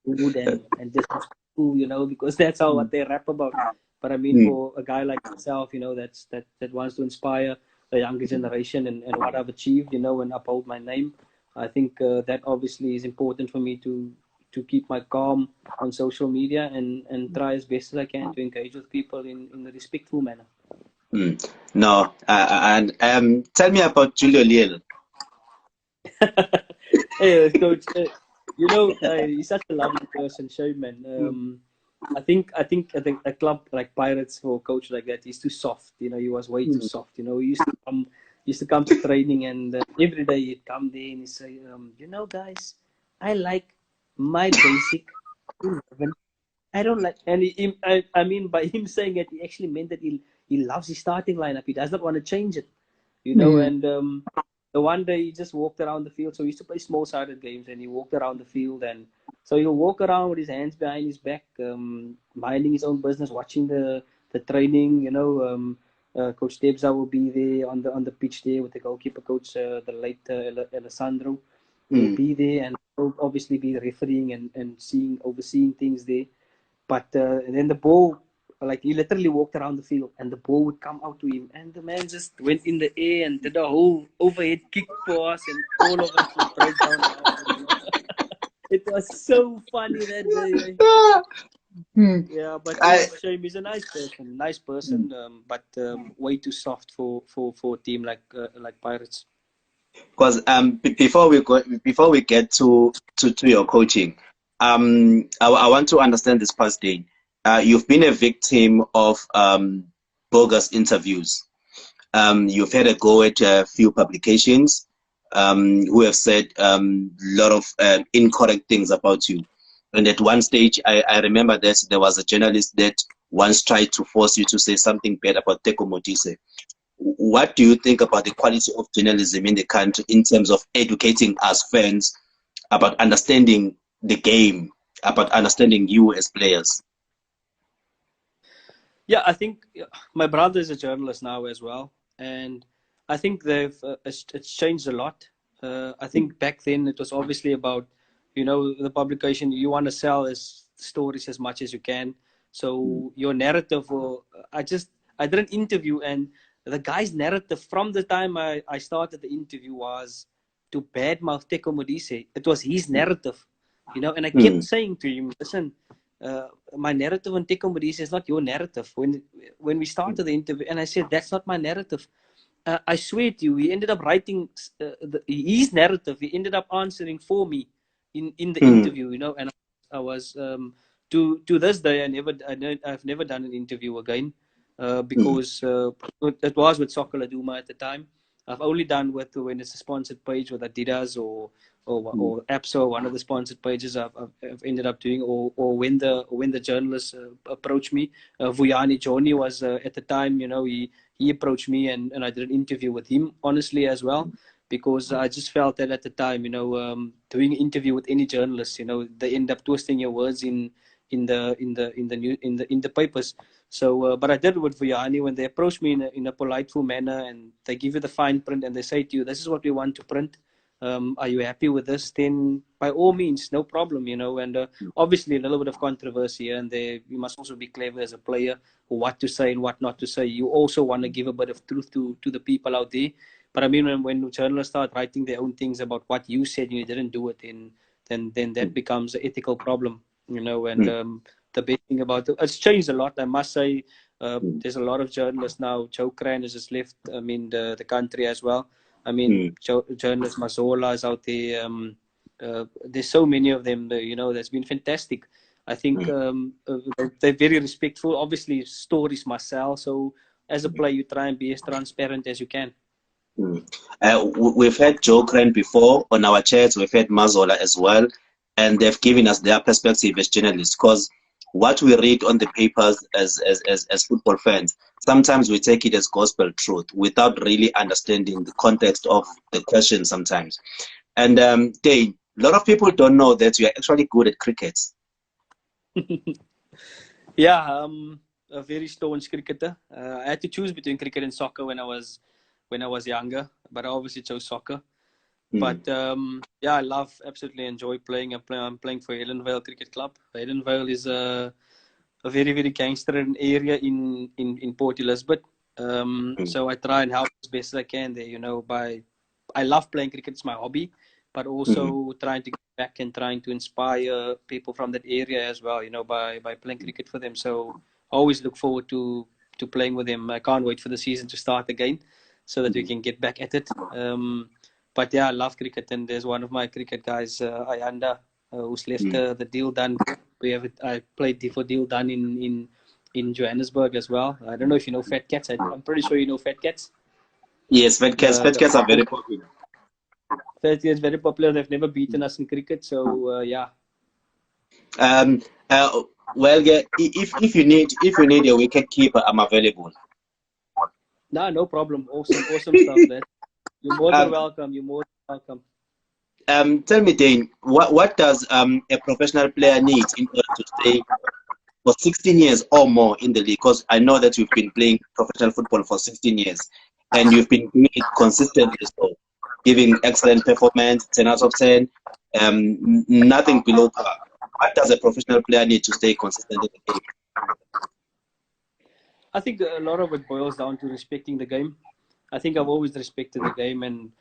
good and just cool, you know, because that's all what they rap about. But I mean, for a guy like myself, you know, that wants to inspire the younger generation and what I've achieved, you know, and uphold my name. I think that obviously is important for me to keep my calm on social media and try as best as I can to engage with people in a respectful manner. no, and tell me about Julio Liel. Hey, coach, you know, he's such a lovely person, Showman. I think a club like Pirates for a coach like that, he's too soft. You know, he was way too soft. You know, he used to come to training, and every day he'd come there and he'd say, you know, guys, I like my basic 11. I don't like, and I mean, by him saying it, he actually meant that he loves his starting lineup. He does not want to change it, you know. And the one day he just walked around the field. So he used to play small-sided games, and he walked around the field, and so he'll walk around with his hands behind his back, minding his own business, watching the training. You know, Coach Debza will be there on the pitch there with the goalkeeper coach, the late Alessandro. He'll be there and he'll obviously be refereeing and overseeing things there. But then the ball, like he literally walked around the field and the ball would come out to him. And the man just went in the air and did a whole overhead kick for us, and all of us would break down laughing, you know? It was so funny that day. Yeah, but Shame is a nice person, but way too soft for a team like Pirates. Because before we get to your coaching, I want to understand this past day. You've been a victim of bogus interviews. You've had a go at a few publications who have said a lot of incorrect things about you. And at one stage, I remember that there was a journalist that once tried to force you to say something bad about Teko Modise. What do you think about the quality of journalism in the country in terms of educating us fans about understanding the game, about understanding you as players? Yeah, I think my brother is a journalist now as well, and I think it's changed a lot. I think back then it was obviously about, you know, the publication. You want to sell as stories as much as you can, so your narrative. I did an interview, and the guy's narrative from the time I started the interview was to badmouth Teko Modise. It was his narrative, you know, and I kept saying to him, listen. My narrative on Teko Modise is not your narrative. When we started the interview, and I said that's not my narrative. I swear to you, he ended up writing his narrative. He ended up answering for me in the interview, you know. And I was to this day, I've never done an interview again because it was with Soccer Laduma at the time. I've only done when it's a sponsored page with Adidas or Appso, one of the sponsored pages I've ended up doing, or when the journalists approached me. Vuyani Johnny was at the time, you know, he approached me and I did an interview with him, honestly, as well. because I just felt that at the time, doing an interview with any journalist, they end up twisting your words in the papers. So, but I did it with Vuyani when they approached me in a politeful manner, and they give you the fine print and they say to you, "This is what we want to print. Are you happy with this?" Then, by all means, no problem, And obviously, a little bit of controversy here and there. You must also be clever as a player, what to say and what not to say. You also want to give a bit of truth to the people out there. But I mean, when journalists start writing their own things about what you said and you didn't do it, then that becomes an ethical problem, And the best thing about it's changed a lot, I must say. There's a lot of journalists now. Joe Cran has just left. I mean, the country as well. I mean, journalist Mazola is out there. There's so many of them. That's been fantastic. I think they're very respectful. Obviously, stories must sell. So as a player, you try and be as transparent as you can. We've had Joe Crane before on our chats. We've had Mazola as well, and they've given us their perspective as journalists. Because what we read on the papers as football fans, sometimes we take it as gospel truth without really understanding the context of the question sometimes. And Daine, a lot of people don't know that you're actually good at cricket. Yeah, a very staunch cricketer. I had to choose between cricket and soccer when I was younger, but I obviously chose soccer. But yeah, I absolutely enjoy playing. I'm playing for Helenvale Cricket Club. Helenvale is a very, very gangster area in Port Elizabeth. So I try and help as best as I can there, I love playing cricket, it's my hobby, but also trying to get back and trying to inspire people from that area as well, by playing cricket for them. So I always look forward to playing with them. I can't wait for the season to start again so that we can get back at it. But yeah, I love cricket, and there's one of my cricket guys, Ayanda, who's left the deal done. I played for deal done in Johannesburg as well. I don't know if you know Fat Cats. I'm pretty sure you know Fat Cats. Yes, Fat Cats. Fat Cats are very popular. Fat Cats very popular. They've never beaten us in cricket, so yeah. Well, yeah. If you need a wicket keeper, I'm available. Nah, no problem. Awesome stuff, man. You're more than welcome. You're more than welcome. Tell me, Daine, what does a professional player need in order to stay for 16 years or more in the league? Because I know that you've been playing professional football for 16 years, and you've been doing it consistently, so giving excellent performance, 10 out of 10, nothing below par. What does a professional player need to stay consistent in the game? I think a lot of it boils down to respecting the game. I think I've always respected the game, and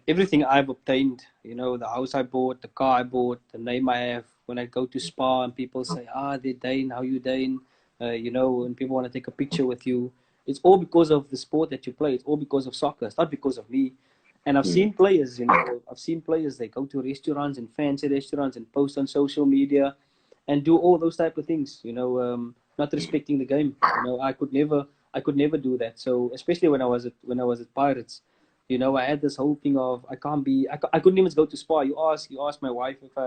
everything I've obtained, the house I bought, the car I bought, the name I have, when I go to Spa and people say, they're Daine, how you Daine? And people want to take a picture with you. It's all because of the sport that you play. It's all because of soccer. It's not because of me. And I've seen players, they go to restaurants and fancy restaurants and post on social media and do all those type of things, not respecting the game. I could never do that. So especially when I was at Pirates, I had this whole thing of I couldn't even go to Spa. You ask my wife if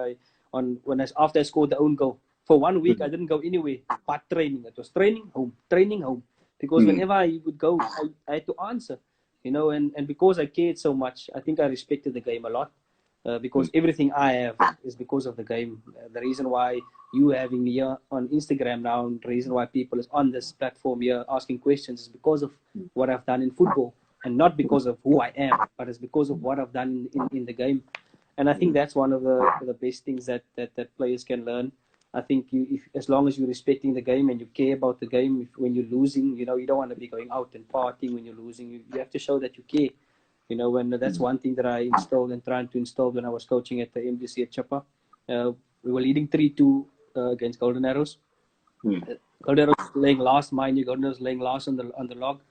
after I scored the own goal. For 1 week I didn't go anywhere but training. It was training home. Because whenever I would go, I had to answer. And because I cared so much, I think I respected the game a lot. Because everything I have is because of the game. The reason why you having me here on Instagram now, and the reason why people is on this platform here asking questions is because of what I've done in football, and not because of who I am, but it's because of what I've done in the game. And I think that's one of the best things that players can learn. I think as long as you're respecting the game and you care about the game, when you're losing, you don't want to be going out and partying when you're losing. You have to show that you care. And that's one thing that I installed and trying to install when I was coaching at the MDC at Chippa. We were leading 3-2 against Golden Arrows. Golden Arrows laying last, mind you, Golden Arrows laying last on the log.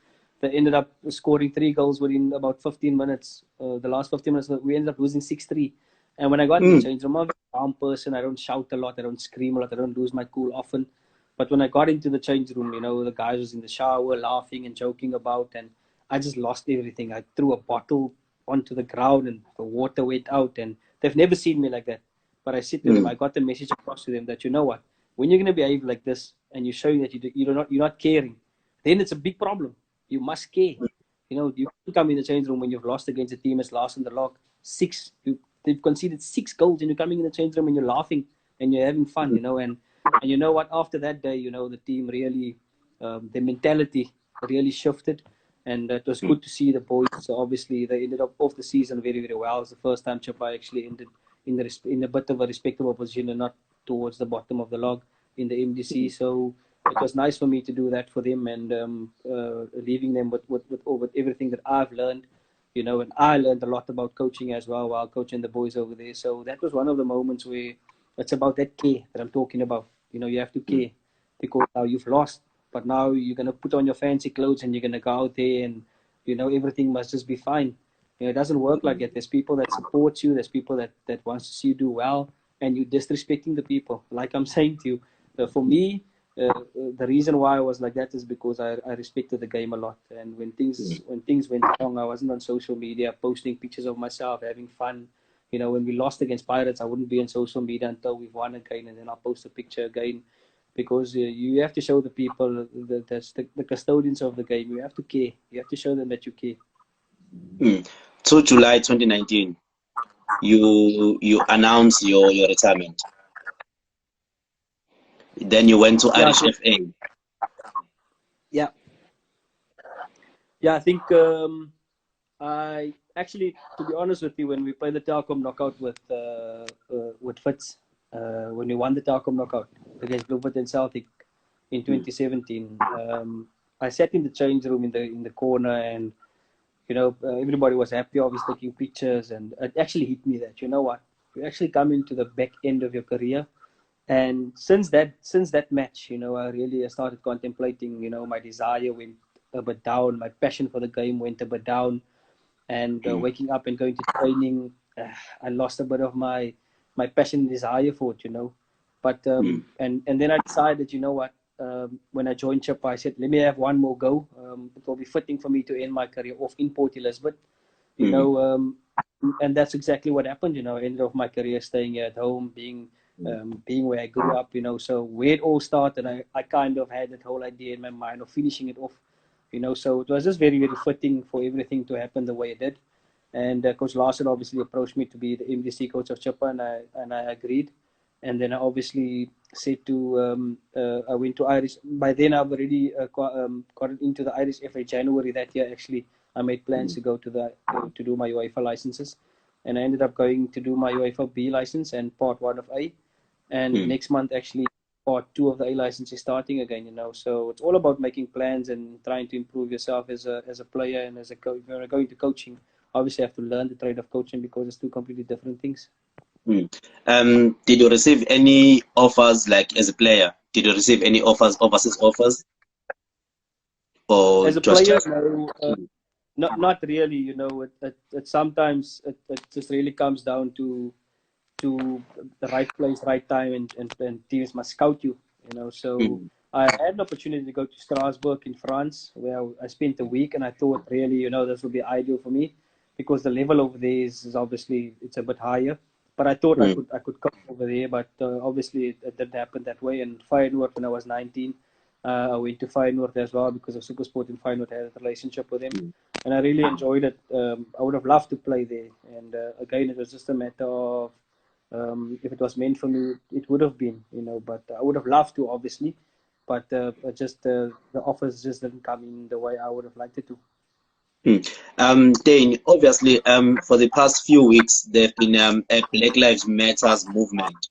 They ended up scoring 3 goals within about 15 minutes. The last 15 minutes, we ended up losing 6-3. And when I got in the change room, I'm a calm person. I don't shout a lot. I don't scream a lot. I don't lose my cool often. But when I got into the change room, the guys was in the shower laughing and joking about, and I just lost everything. I threw a bottle onto the ground and the water went out, and they've never seen me like that. But I said to them, I got the message across to them that, you know what, when you're going to behave like this and you're showing that you're not caring, then it's a big problem. You must care. You know, you can come in the change room when you've lost against a team that's last in the log. They've conceded 6 goals, and you're coming in the change room and you're laughing and you're having fun, you know. And you know what? After that day, you know, the team really, the mentality really shifted, and it was good to see the boys. So obviously, they ended up off the season very, very well. It was the first time Chippa actually ended in a bit of a respectable position and not towards the bottom of the log in the MDC. So it was nice for me to do that for them, and leaving them with everything that I've learned, you know. And I learned a lot about coaching as well while coaching the boys over there. So that was one of the moments where it's about that care that I'm talking about. You know, you have to care because now you've lost, but now you're gonna put on your fancy clothes and you're gonna go out there, and you know everything must just be fine. You know, it doesn't work like that. There's people that support you. There's people that wants to see you do well, and you disrespecting the people. Like I'm saying to you, for me, the reason why I was like that is because I respected the game a lot. And when things went wrong, I wasn't on social media posting pictures of myself having fun. You know, when we lost against Pirates, I wouldn't be on social media until we've won again, and then I'll post a picture again, because you have to show the people that's the custodians of the game. You have to care. You have to show them that you care. So July 2019, you announced your retirement. Then you went to Irish FA. Yeah. I think I actually, to be honest with you, when we played the Telkom knockout with Fitz, when we won the Telkom knockout against Bloemfontein and Celtic in 2017, I sat in the change room in the corner, and you know, everybody was happy, obviously taking pictures, and it actually hit me that, you know what, you actually come into the back end of your career. And since that match, you know, I started contemplating, you know, my desire went a bit down, my passion for the game went a bit down, and waking up and going to training, I lost a bit of my passion and desire for it, you know. But and then I decided, you know what, when I joined Chippa, I said, let me have one more go. It will be fitting for me to end my career off in Port Elizabeth, you know. And that's exactly what happened, you know. I ended off my career staying here at home, being where I grew up, you know. So where it all started, I kind of had that whole idea in my mind of finishing it off, you know. So it was just very, very fitting for everything to happen the way it did. And Coach Larson obviously approached me to be the MDC coach of Chippa, and I agreed. And then I obviously said to I went to Irish. By then I've already got into the Irish FA January that year. Actually, I made plans to go to do my UEFA licenses, and I ended up going to do my UEFA B license and part 1 of A. And next month, actually, part 2 of the A license is starting again, you know. So it's all about making plans and trying to improve yourself as a player and as a coach. When I go into coaching, obviously I have to learn the trade of coaching because it's two completely different things. Did you receive any offers, like as a player? Did you receive any overseas offers? Or As a player, no, not really, you know. It sometimes it just really comes down to the right place, right time, and teams must scout you, you know. So I had an opportunity to go to Strasbourg in France, where I spent a week, and I thought really, you know, this would be ideal for me because the level over there is obviously it's a bit higher. But I thought I could come over there, but obviously it didn't happen that way. And Feyenoord, when I was 19, I went to Feyenoord as well because of Supersport, and Feyenoord had a relationship with them, and I really enjoyed it. I would have loved to play there, and again, it was just a matter of if it was meant for me, it would have been, you know. But I would have loved to, obviously, but just the offers just didn't come in the way I would have liked it to. Daine, obviously, for the past few weeks, there've been a Black Lives Matters movement.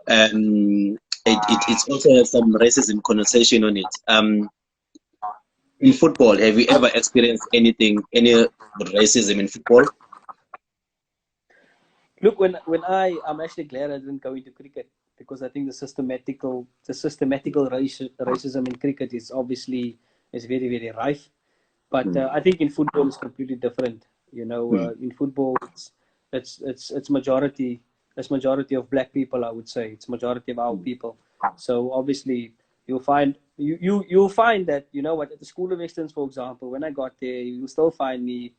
It's also has some racism connotation on it. In football, have you ever experienced any racism in football? Look, when I'm actually glad I didn't go into cricket, because I think the systematical racism in cricket is obviously is very, very rife. But I think in football it's completely different. You know, in football it's majority of black people. I would say it's majority of our people. So obviously you'll find that, you know what, at the School of Excellence, for example, when I got there, you'll still find me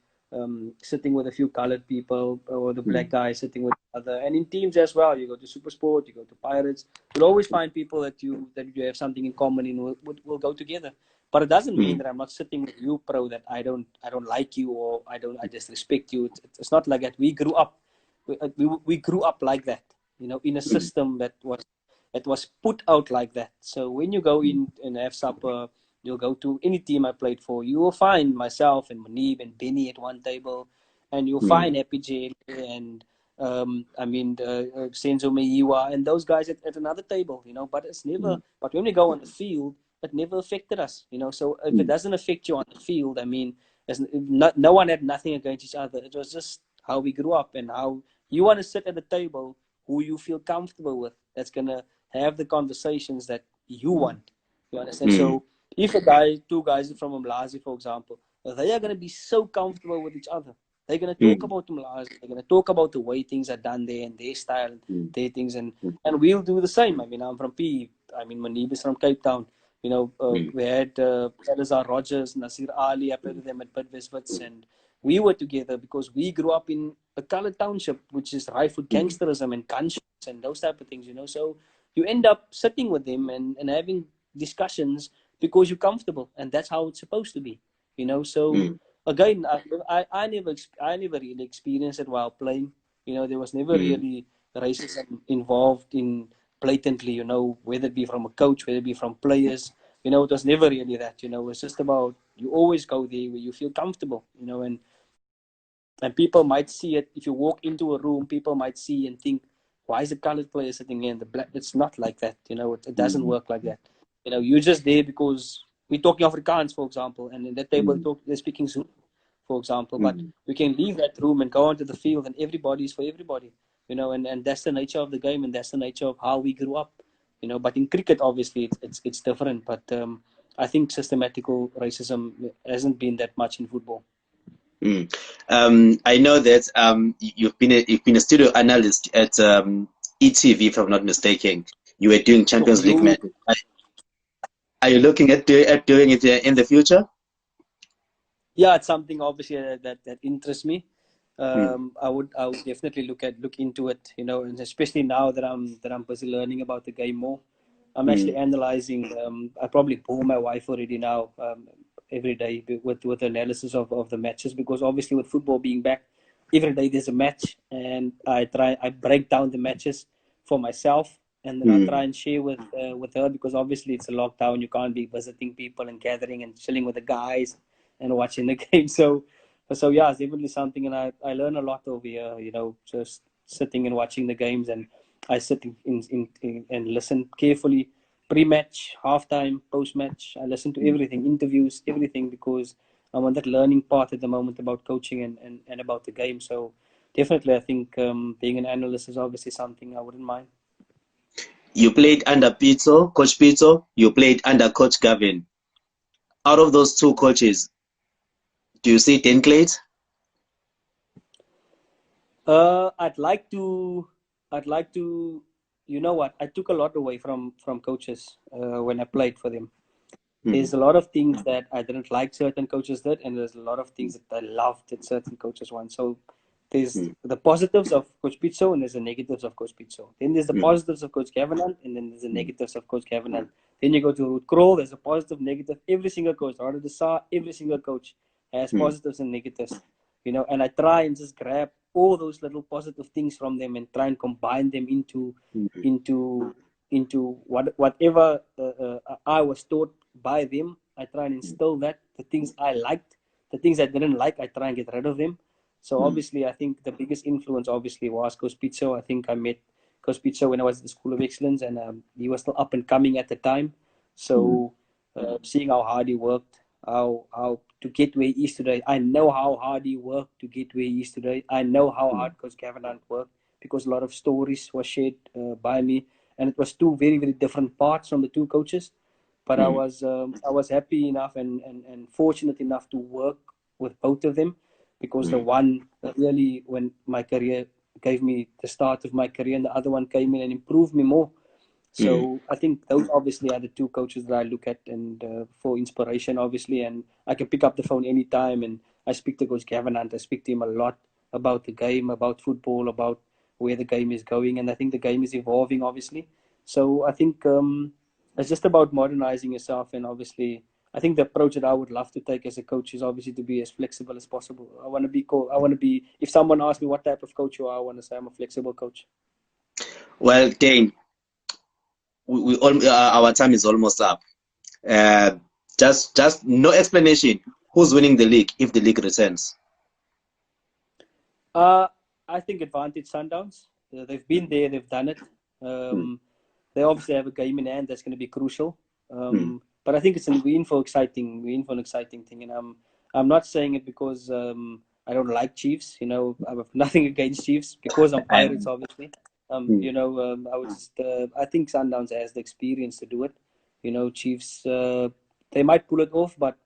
sitting with a few colored people, or the black guy sitting with other. And in teams as well, you go to Supersport, you go to Pirates, you'll always find people that you have something in common and will go together. But it doesn't mean mm, that I'm not sitting with you, pro, that I don't like you, or I disrespect you. It's not like that. We grew up, we grew up like that, you know, in a mm, system that was put out like that. So when you go in and have supper, you'll go to any team I played for, you will find myself and Manib and Benny at one table, and you'll mm, find Happy J and Senzo Meiwa and those guys at another table, you know. But it's never. mm, But when we go on the field, it never affected us, you know. So if it mm, doesn't affect you on the field, I mean, no one had nothing against each other. It was just how we grew up and how you want to sit at the table, who you feel comfortable with. That's gonna have the conversations that you want. You understand? mm, So if a guy, two guys from Umlazi, for example, they are gonna be so comfortable with each other. They're gonna talk mm, about Umlazi. They're gonna talk about the way things are done there and their style and mm, their things, and we'll do the same. I mean, I'm from P. I mean, Manib is from Cape Town. You know, mm, we had Salazar Rogers, Nasir Ali. I played with them at Bidwestwitz, and we were together because we grew up in a colored township, which is rife with mm, gangsterism and gunshots and those type of things, you know. So you end up sitting with them and having discussions because you're comfortable, and that's how it's supposed to be, you know. So mm, again, I never really experienced it while playing. You know, there was never mm. really racism involved in blatantly, you know, whether it be from a coach, whether it be from players. You know, it was never really that. You know, it's just about you always go there where you feel comfortable. You know, and people might see it if you walk into a room. People might see and think, why is the colored player sitting here and the black? It's not like that. You know, it doesn't Mm, work like that. You know, you're just there because we're talking Afrikaans, for example, and in that table mm, they're speaking Zulu, for example. But mm, we can leave that room and go onto the field, and everybody is for everybody. You know, and that's the nature of the game, and that's the nature of how we grew up. You know, but in cricket, obviously, it's different. But I think systematical racism hasn't been that much in football. mm. I know that you've been a studio analyst at ETV, if I'm not mistaken. You were doing So Champions League you matches. Are you looking at doing it in the future? Yeah, it's something obviously that interests me. Mm, I would definitely look into it, you know, and especially now that I'm busy learning about the game more. I'm actually mm, analyzing. I probably bore my wife already now, every day with analysis of the matches, because obviously with football being back, every day there's a match, and I break down the matches for myself, and then I try mm, and share with her, because obviously it's a lockdown. You can't be visiting people and gathering and chilling with the guys and watching the game. So yeah, it's definitely something, and I learn a lot over here. You know, just sitting and watching the games, and I sit in and listen carefully, pre-match, halftime, post-match. I listen to mm. everything, interviews, everything, because I'm on that learning part at the moment about coaching and about the game. So definitely, I think being an analyst is obviously something I wouldn't mind. You played under Coach Pizzo. You played under Coach Gavin. Out of those two coaches, do you see Daine Klate? I'd like to. I'd like to. You know what? I took a lot away from coaches when I played for them. Mm, There's a lot of things that I didn't like certain coaches did, and there's a lot of things that I loved that certain coaches won. So there's mm, the positives of Coach Pizzo and there's the negatives of Coach Pizzo. Then there's the mm, positives of Coach Cavanagh, and then there's the mm, negatives of Coach Cavanagh. Then you go to Ruud Krol, there's a positive, negative. Every single coach, Rada de Sa, every single coach has mm, positives and negatives. You know, and I try and just grab all those little positive things from them and try and combine them mm, into whatever I was taught by them. I try and mm, instill that. The things I liked, the things I didn't like, I try and get rid of them. So mm, obviously, I think the biggest influence obviously was Coach Pizzo. I think I met Coach Pizzo when I was at the School of Excellence, and he was still up and coming at the time. mm, So seeing how hard he worked, how to get where he is today. I know how hard he worked to get where he is today. I know how mm, hard Coach Cavanagh worked, because a lot of stories were shared by me, and it was two very very different parts from the two coaches. But mm, I was happy enough and fortunate enough to work with both of them, because the mm, one really, when my career, gave me the start of my career, and the other one came in and improved me more. mm, So I think those obviously are the two coaches that I look at and for inspiration, obviously. And I can pick up the phone anytime, and I speak to Coach Gavin, and I speak to him a lot about the game, about football, about where the game is going, and I think the game is evolving, obviously. So I think it's just about modernizing yourself, and obviously I think the approach that I would love to take as a coach is obviously to be as flexible as possible. I want to be I want to be. If someone asks me what type of coach you are, I want to say I'm a flexible coach. Well, Daine, our time is almost up. Uh, just no explanation. Who's winning the league if the league returns? I think Advantage Sundowns. They've been there. They've done it. They obviously have a game in hand that's going to be crucial. But I think it's we're in for an exciting thing. And I'm not saying it because I don't like Chiefs. You know, I have nothing against Chiefs because I'm Pirates, obviously. You know, I think Sundowns has the experience to do it. You know, Chiefs, they might pull it off, but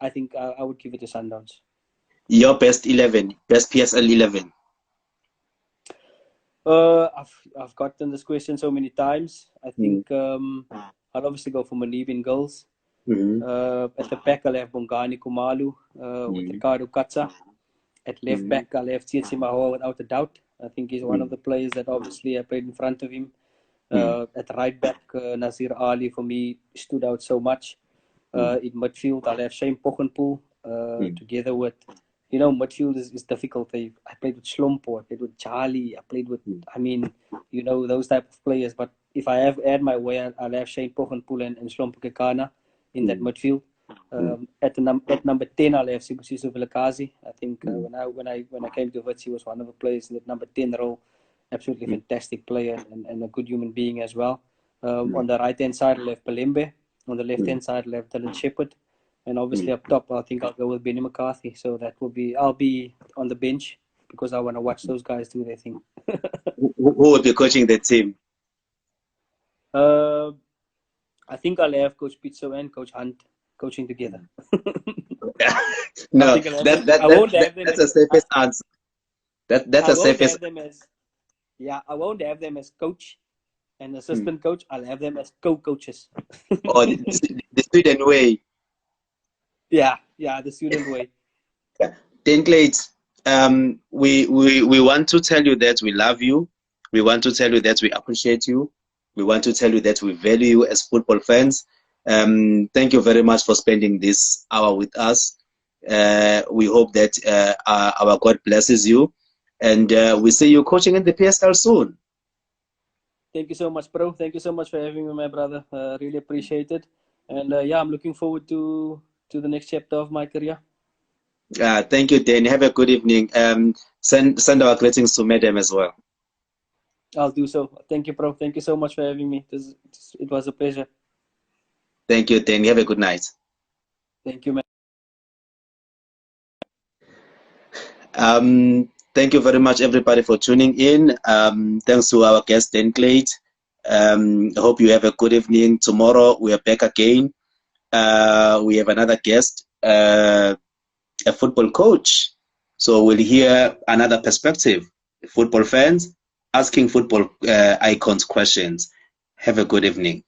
I think I would give it to Sundowns. Your best 11, best PSL 11. I've gotten this question so many times. I think I'll obviously go for Manib in goals. At the back, I'll have Bongani Kumalu with Ricardo Katsa. At left back, I'll have Tsietsi Mahoa without a doubt. I think he's one of the players that obviously I played in front of him. At right back, Nazir Ali for me stood out so much. In midfield, I'll have Shane Pochenpoel together with, you know, midfield is difficult. I played with Slompo, I played with Charlie, I played with, I mean, you know, those type of players. But if I have add my way, I'll have Shane Pochenpoel and Slompo Kekana in that midfield. At number 10, I'll have Sibusiso Vilakazi. I think when I came to Wits, he was one of the players in that number 10 role. Absolutely fantastic player and a good human being as well. On the right hand side, I'll have Palembe. On the left hand side, I'll have Dylan Shepherd. And obviously up top, I think I'll go with Benny McCarthy. So that will be, I'll be on the bench because I want to watch those guys do their thing. Who will be coaching the team? I think I'll have Coach Pizzo and Coach Hunt coaching together. No, that's a safest answer. That's a safest. I won't have them as coach and assistant coach. I'll have them as co-coaches. Or the student way. Yeah, the student way. Daine Klate, we want to tell you that we love you. We want to tell you that we appreciate you. We want to tell you that we value you as football fans. Thank you very much for spending this hour with us. We hope that our God blesses you. And we see you coaching in the PSL soon. Thank you so much, bro. Thank you so much for having me, my brother. Really appreciate it. And yeah, I'm looking forward to the next chapter of my career. Thank you, Daine. Have a good evening. Send our greetings to Madam as well. I'll do so. Thank you, bro. Thank you so much for having me. It was a pleasure. Thank you, Daine. Have a good night. Thank you, man. Thank you very much, everybody, for tuning in. Thanks to our guest, Daine Klate. I hope you have a good evening. Tomorrow, we are back again. We have another guest, a football coach. So we'll hear another perspective. Football fans asking football icons questions. Have a good evening.